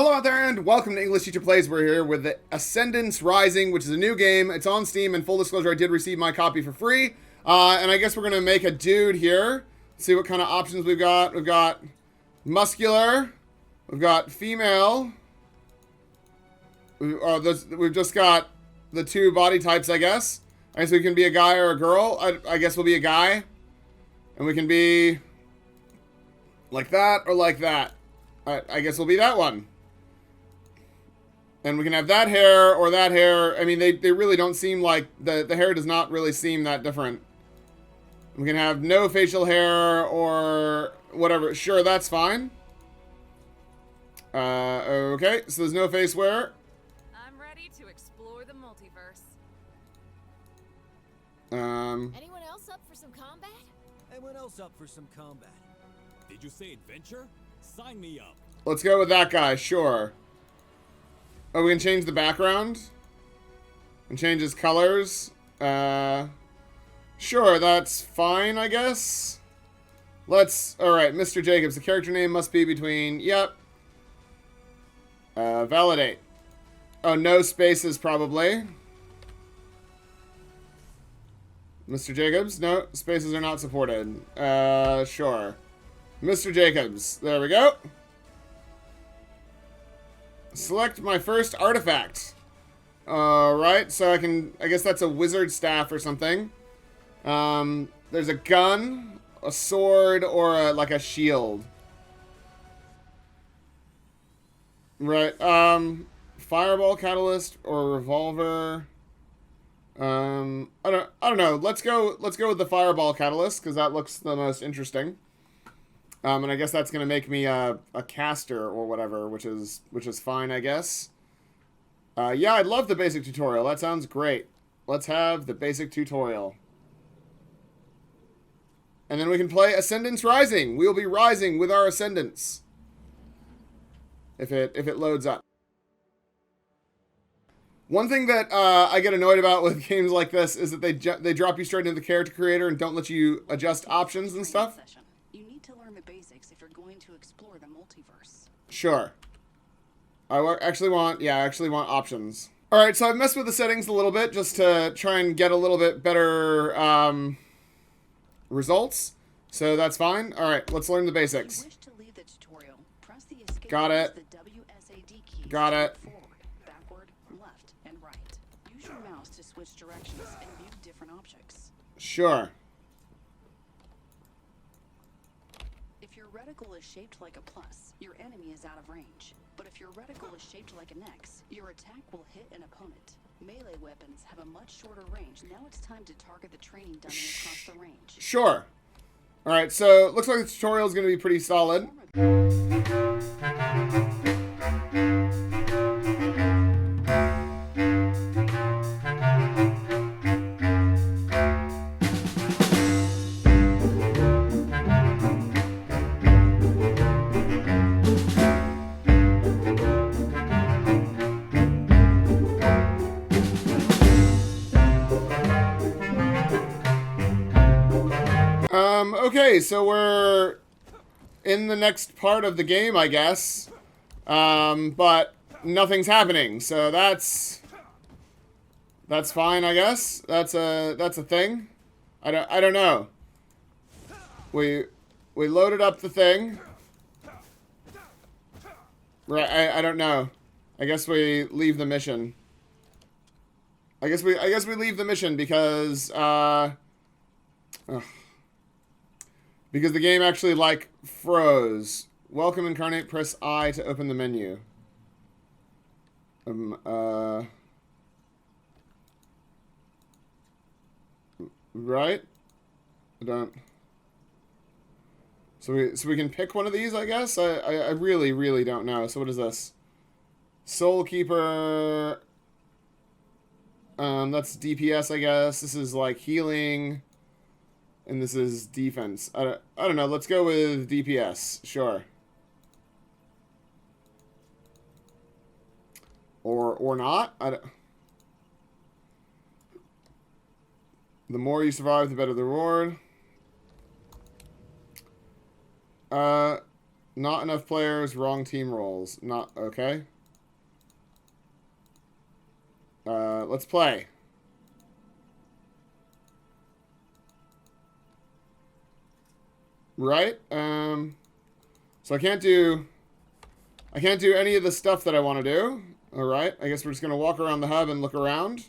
Hello out there and welcome to English Teacher Plays. We're here with the Ascendants Rising, which is a new game. It's on Steam, and full disclosure, I did receive my copy for free. And I guess we're going to make a dude here. See what kind of options we've got. We've got muscular. We've got female. We've just got the two body types, I guess. I guess we can be a guy or a girl. I guess we'll be a guy. And we can be like that or like that. I guess we'll be that one. And we can have that hair or that hair. I mean, they really don't seem like... The hair does not really seem that different. We can have no facial hair or whatever. Sure, that's fine. Okay, so there's no face wear. I'm ready to explore the multiverse. Anyone else up for some combat? Anyone else up for some combat? Did you say adventure? Sign me up. Let's go with that guy, sure. Oh, we can change the background? And change his colors? Sure, that's fine, I guess. Alright, Mr. Jacobs. The character name must be between, yep. Validate. Oh, no spaces, probably. Mr. Jacobs? No, spaces are not supported. Sure. Mr. Jacobs. There we go. Select my first artifact. Alright, so I guess that's a wizard staff or something. There's a gun, a sword, or like a shield. Right, fireball catalyst or revolver. I don't know. Let's go with the fireball catalyst, because that looks the most interesting. And I guess that's gonna make me a caster or whatever, which is fine, I guess. Yeah, I love the basic tutorial. That sounds great. Let's have the basic tutorial. And then we can play Ascendants Rising. We'll be rising with our Ascendants. If it loads up. One thing that I get annoyed about with games like this is that they drop you straight into the character creator and don't let you adjust options and stuff. You need to learn the basics if you're going to explore the multiverse. Sure. I actually want options. Alright, so I've messed with the settings a little bit just to try and get a little bit better results. So that's fine. Alright, let's learn the basics. If you wish to leave the tutorial, press the escape Got it. the WSAD keys. Got it. Forward, backward, left, and right. Use your mouse to switch directions and view different objects. Sure. If your reticle is shaped like a plus, your enemy is out of range. But if your reticle is shaped like an X, your attack will hit an opponent. Melee weapons have a much shorter range. Now it's time to target the training dummy across the range. Sure. Alright, so it looks like the tutorial is going to be pretty solid. Okay, so we're in the next part of the game, I guess. But nothing's happening, so that's fine, I guess. That's a thing. I don't know. We loaded up the thing. Right, I don't know. I guess we leave the mission. I guess we leave the mission because because the game actually, like, froze. Welcome, Incarnate. Press I to open the menu. Right? I don't... So we can pick one of these, I guess? I really, really don't know. So what is this? Soul Keeper... that's DPS, I guess. This is, like, healing... And this is defense. I don't know. Let's go with DPS. Sure. Or not. The more you survive, the better the reward. Not enough players, wrong team roles. Not okay. Let's play. Right? So I can't do any of the stuff that I want to do. Alright, I guess we're just gonna walk around the hub and look around.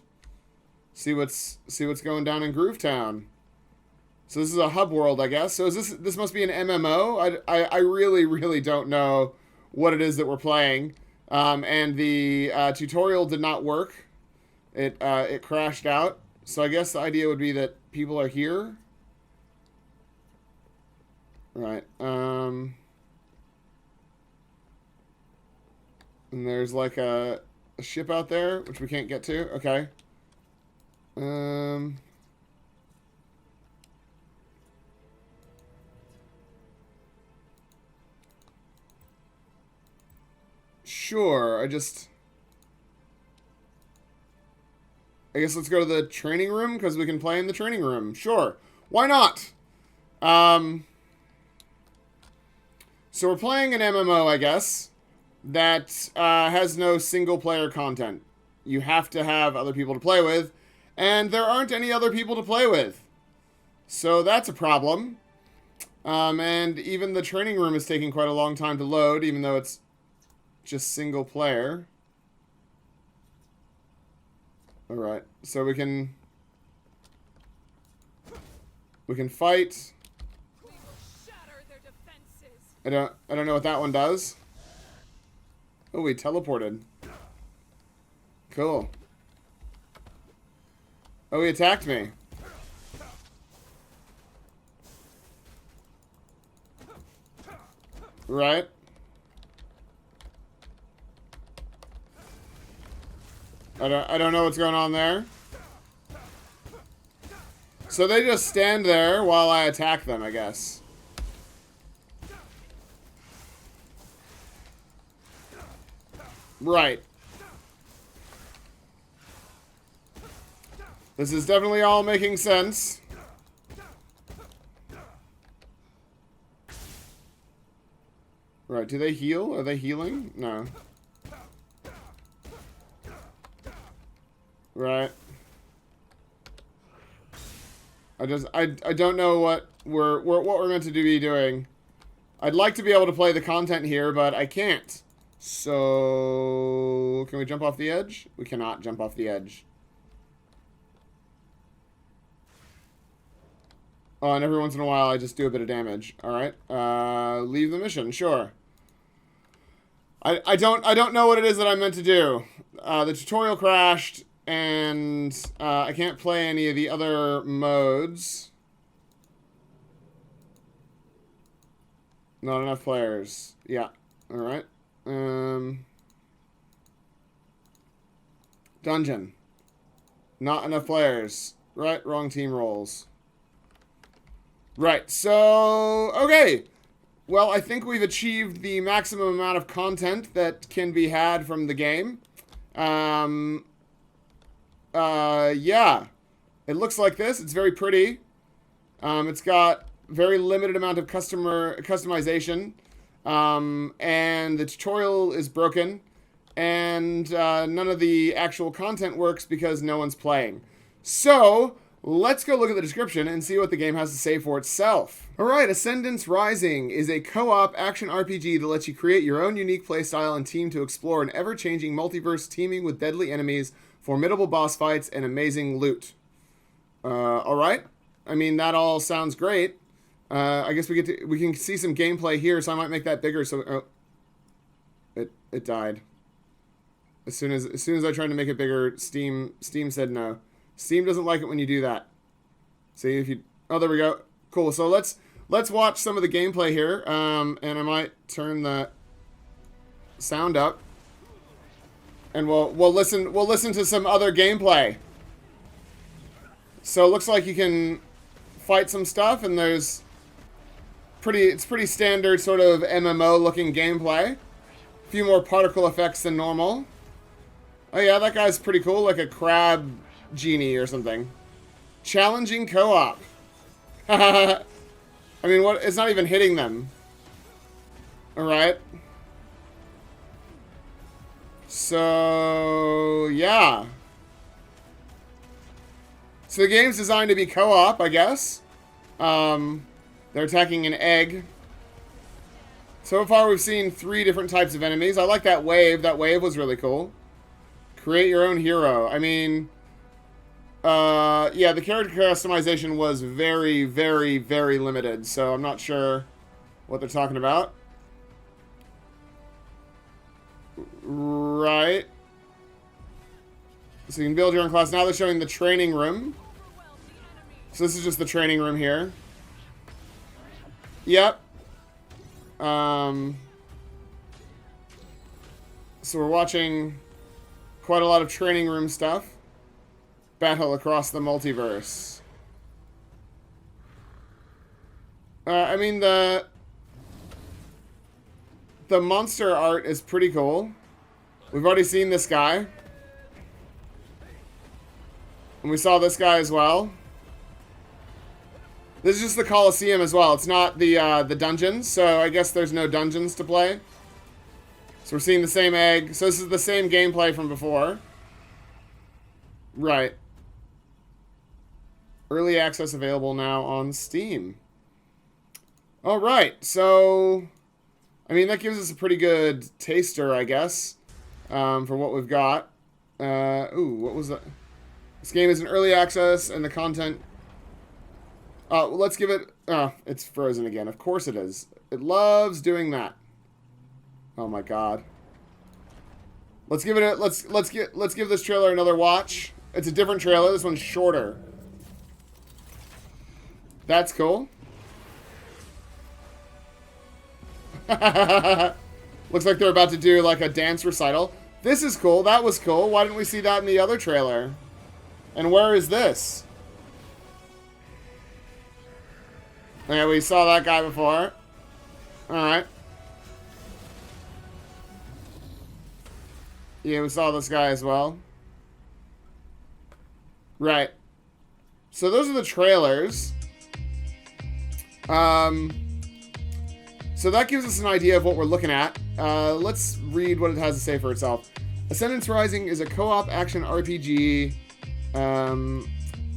See what's going down in Groovetown. So this is a hub world, I guess. So is this must be an MMO? I really, really don't know what it is that we're playing. And the tutorial did not work. It crashed out. So I guess the idea would be that people are here. Right. And there's like a ship out there, which we can't get to. Okay. Sure, I guess let's go to the training room, because we can play in the training room. Sure. Why not? So we're playing an MMO, I guess, that has no single-player content. You have to have other people to play with, and there aren't any other people to play with. So that's a problem. And even the training room is taking quite a long time to load, even though it's just single player. Alright, so we can fight. We will shatter their defenses. I don't know what that one does. Oh, we teleported. Cool. Oh, he attacked me. Right. I don't know what's going on there. So they just stand there while I attack them, I guess. Right. This is definitely all making sense. Right, do they heal? Are they healing? No. Right. I don't know what we're meant to be doing. I'd like to be able to play the content here, but I can't. So can we jump off the edge? We cannot jump off the edge. Oh, and every once in a while I just do a bit of damage. Alright. Leave the mission, sure. I don't know what it is that I'm meant to do. The tutorial crashed, and I can't play any of the other modes. Not enough players. Yeah. Alright. Dungeon. Not enough players. Right, wrong team roles. Right, so, okay. Well, I think we've achieved the maximum amount of content that can be had from the game. Yeah. It looks like this. It's very pretty. It's got very limited amount of customization. And the tutorial is broken. And none of the actual content works because no one's playing. So, let's go look at the description and see what the game has to say for itself. Alright, Ascendants Rising is a co-op action RPG that lets you create your own unique playstyle and team to explore an ever-changing multiverse teeming with deadly enemies, formidable boss fights, and amazing loot. Alright. I mean, that all sounds great. I guess we can see some gameplay here, so I might make that bigger. So, it died. As soon as I tried to make it bigger, Steam said no. Steam doesn't like it when you do that. See if you. Oh, there we go. Cool. So let's watch some of the gameplay here. And I might turn the sound up, and we'll listen to some other gameplay. So it looks like you can fight some stuff, and it's pretty standard sort of MMO looking gameplay. A few more particle effects than normal. Oh yeah, that guy's pretty cool, like a crab genie or something. Challenging co-op. I mean, what? It's not even hitting them. Alright. So, yeah. So the game's designed to be co-op, I guess. They're attacking an egg. So far we've seen 3 different types of enemies. I like that wave. That wave was really cool. Create your own hero. I mean, yeah, the character customization was very, very, very limited. So I'm not sure what they're talking about. Right. So you can build your own class. Now they're showing the training room. So this is just the training room here. Yep. So we're watching quite a lot of training room stuff. Battle across the multiverse. I mean, the monster art is pretty cool. We've already seen this guy. And we saw this guy as well. This is just the Coliseum as well. It's not the dungeons, so I guess there's no dungeons to play. So we're seeing the same egg. So this is the same gameplay from before. Right. Early access available now on Steam. Alright, so I mean, that gives us a pretty good taster, I guess, for what we've got. Ooh, what was that? This game is in early access, and the content... let's give it... Oh, it's frozen again. Of course it is. It loves doing that. Oh my god. Let's give it a... Let's give this trailer another watch. It's a different trailer. This one's shorter. That's cool. Looks like they're about to do like a dance recital. This is cool. That was cool. Why didn't we see that in the other trailer? And where is this? Yeah, we saw that guy before. Alright. Yeah, we saw this guy as well. Right. So those are the trailers. So that gives us an idea of what we're looking at. Let's read what it has to say for itself. Ascendants Rising is a co-op action RPG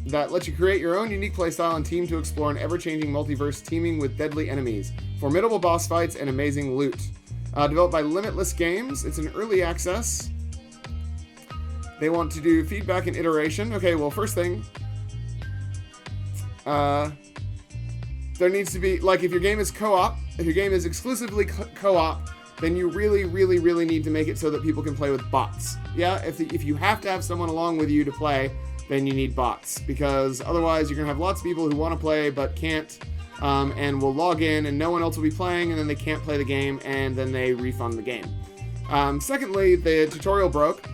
that lets you create your own unique playstyle and team to explore an ever-changing multiverse teeming with deadly enemies, formidable boss fights, and amazing loot. Developed by Limitless Games, it's an early access. They want to do feedback and iteration. Okay, well, first thing, there needs to be, like, if your game is co-op, if your game is exclusively co-op, then you really, really, really need to make it so that people can play with bots. Yeah, if you have to have someone along with you to play, then you need bots, because otherwise you're going to have lots of people who want to play but can't, and will log in and no one else will be playing, and then they can't play the game, and then they refund the game. Secondly, the tutorial broke,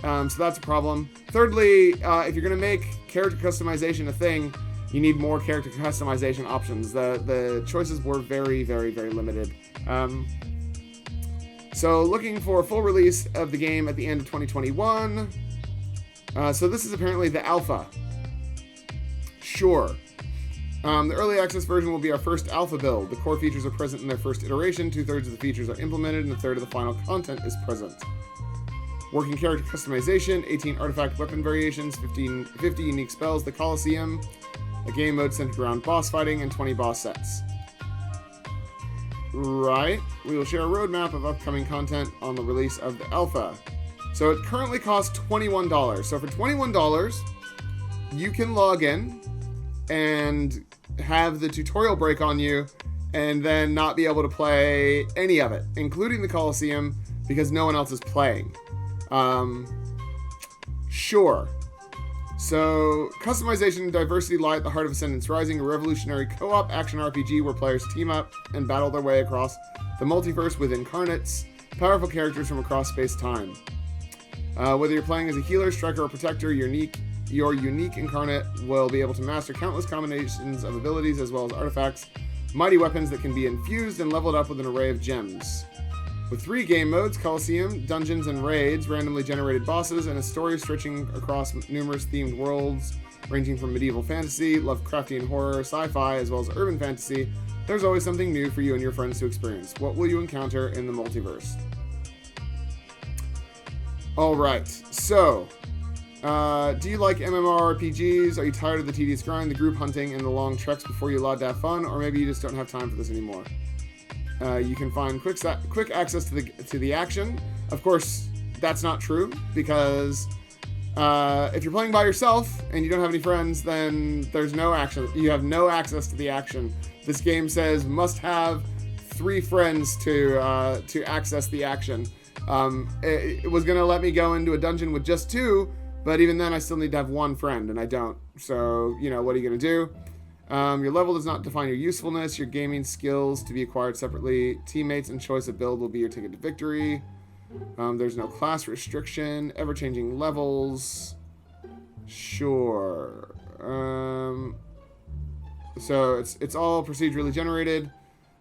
so that's a problem. Thirdly, if you're going to make character customization a thing, you need more character customization options. The choices were very, very, very limited. So looking for a full release of the game at the end of 2021. So this is apparently the alpha. Sure. The early access version will be our first alpha build. The core features are present in their first iteration. 2/3 of the features are implemented, and 1/3 of the final content is present. Working character customization, 18 artifact weapon variations, 50 unique spells, the Coliseum, a game mode centered around boss fighting, and 20 boss sets. Right. We will share a roadmap of upcoming content on the release of the alpha. So it currently costs $21. So for $21, you can log in and have the tutorial break on you and then not be able to play any of it, including the Coliseum, because no one else is playing. Sure. So, customization and diversity lie at the heart of Ascendants Rising, a revolutionary co-op action RPG where players team up and battle their way across the multiverse with incarnates, powerful characters from across space-time. Whether you're playing as a healer, striker, or protector, your unique incarnate will be able to master countless combinations of abilities as well as artifacts, mighty weapons that can be infused and leveled up with an array of gems. With 3 game modes, Coliseum, Dungeons and Raids, randomly generated bosses, and a story stretching across numerous themed worlds, ranging from medieval fantasy, Lovecraftian horror, sci-fi, as well as urban fantasy, There's always something new for you and your friends to experience. What will you encounter in the multiverse? Alright, so, do you like MMORPGs? Are you tired of the tedious grind, the group hunting, and the long treks before you allowed to have fun? Or maybe you just don't have time for this anymore? You can find quick access to the action. Of course, that's not true, because if you're playing by yourself and you don't have any friends, then there's no action. You have no access to the action. This game says must have 3 friends to access the action. It was going to let me go into a dungeon with just 2, but even then I still need to have 1 friend, and I don't. So, you know, what are you going to do? Your level does not define your usefulness. Your gaming skills to be acquired separately. Teammates and choice of build will be your ticket to victory. There's no class restriction. Ever-changing levels. Sure. So it's all procedurally generated.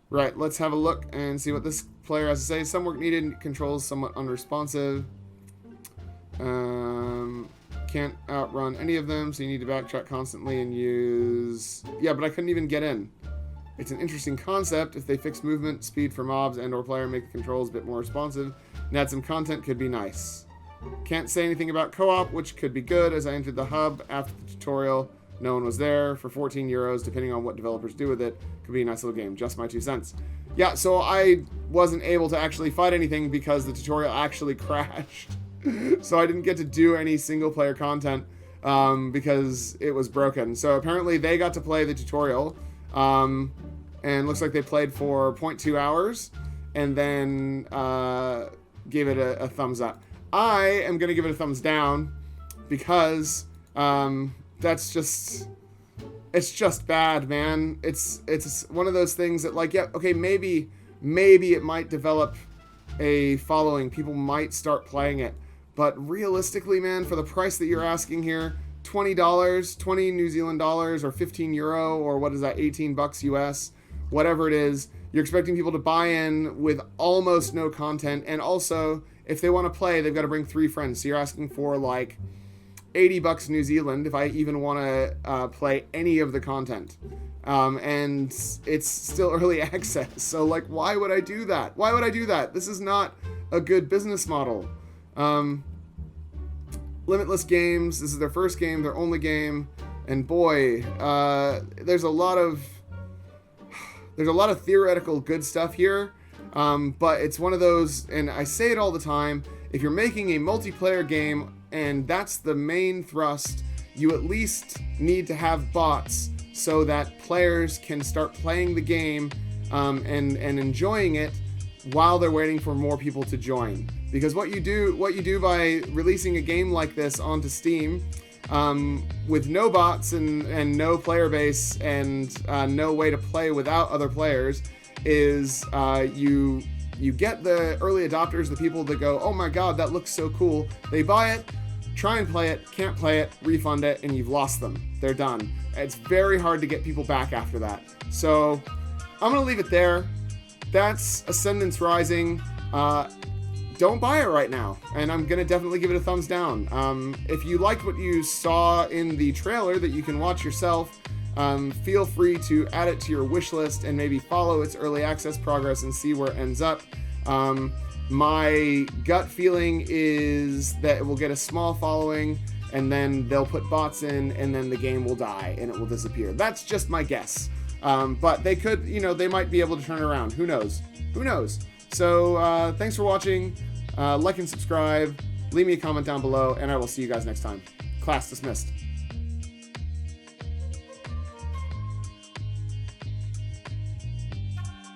Right, let's have a look and see what this player has to say. Some work needed. Controls somewhat unresponsive. Can't outrun any of them, so you need to backtrack constantly and use... Yeah, but I couldn't even get in. It's an interesting concept. If they fix movement, speed for mobs, and or player, make the controls a bit more responsive, and add some content, could be nice. Can't say anything about co-op, which could be good. As I entered the hub after the tutorial, no one was there. For 14 euros, depending on what developers do with it, could be a nice little game. Just my 2 cents. Yeah, so I wasn't able to actually fight anything because the tutorial actually crashed. So I didn't get to do any single-player content because it was broken. So apparently they got to play the tutorial, and looks like they played for 0.2 hours, and then gave it a thumbs up. I am going to give it a thumbs down because that's just... It's just bad, man. It's one of those things that, like, yeah, okay, maybe it might develop a following. People might start playing it. But realistically, man, for the price that you're asking here, $20, 20 New Zealand dollars, or 15 euro, or what is that, 18 bucks US, whatever it is, you're expecting people to buy in with almost no content. And also, if they want to play, they've got to bring 3 friends. So you're asking for, like, 80 bucks New Zealand if I even want to play any of the content. And it's still early access. So, like, why would I do that? Why would I do that? This is not a good business model. Limitless Games, this is their first game, their only game, and boy, there's a lot of theoretical good stuff here, but it's one of those, and I say it all the time, if you're making a multiplayer game and that's the main thrust, you at least need to have bots so that players can start playing the game and enjoying it while they're waiting for more people to join. Because what you do by releasing a game like this onto Steam, with no bots and no player base and no way to play without other players, is you get the early adopters, the people that go, oh my god, that looks so cool. They buy it, try and play it, can't play it, refund it, and you've lost them. They're done. It's very hard to get people back after that. So I'm going to leave it there. That's Ascendants Rising. Don't buy it right now, and I'm going to definitely give it a thumbs down. If you liked what you saw in the trailer that you can watch yourself, feel free to add it to your wish list and maybe follow its early access progress and see where it ends up. My gut feeling is that it will get a small following, and then they'll put bots in, and then the game will die, and it will disappear. That's just my guess. But they could, they might be able to turn it around. Who knows? Who knows? So, thanks for watching. Like and subscribe. Leave me a comment down below, and I will see you guys next time. Class dismissed.